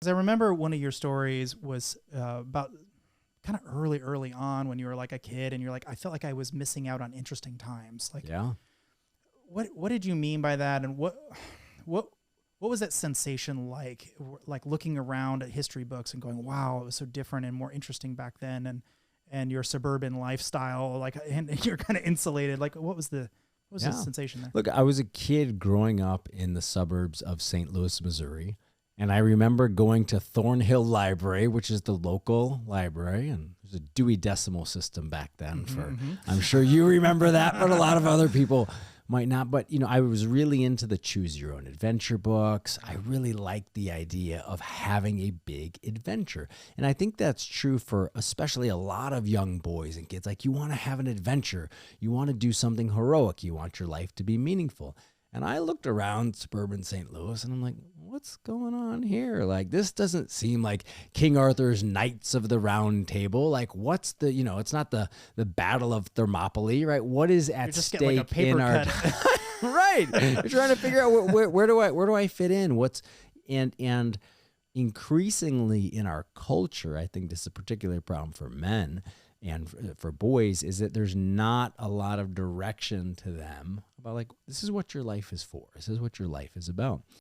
'Cause I remember one of your stories was about kind of early on when you were like a kid and you're like, I felt like I was missing out on interesting times. Like, Yeah. what did you mean by that? And what was that sensation like? Like looking around at history books and going, wow, it was so different and more interesting back then. And your suburban lifestyle, like, and you're kind of insulated. Like, what was the sensation there? Look, I was a kid growing up in the suburbs of St. Louis, Missouri. And I remember going to Thornhill Library, which is the local library, and there's a Dewey Decimal System back then. I'm sure you remember that, but a lot of other people might not. But, I was really into the choose your own adventure books. I really liked the idea of having a big adventure. And I think that's true for especially a lot of young boys and kids. Like, you want to have an adventure. You want to do something heroic. You want your life to be meaningful. And I looked around suburban St. Louis and I'm like, what's going on here? Like, this doesn't seem like King Arthur's Knights of the Round Table. Like, what's the, it's not the Battle of Thermopylae, right? What is at stake like a paper in our right? You're trying to figure out where do I fit in? And increasingly in our culture, I think this is a particular problem for men and for boys, is that there's not a lot of direction to them about, like, this is what your life is for. This is what your life is about.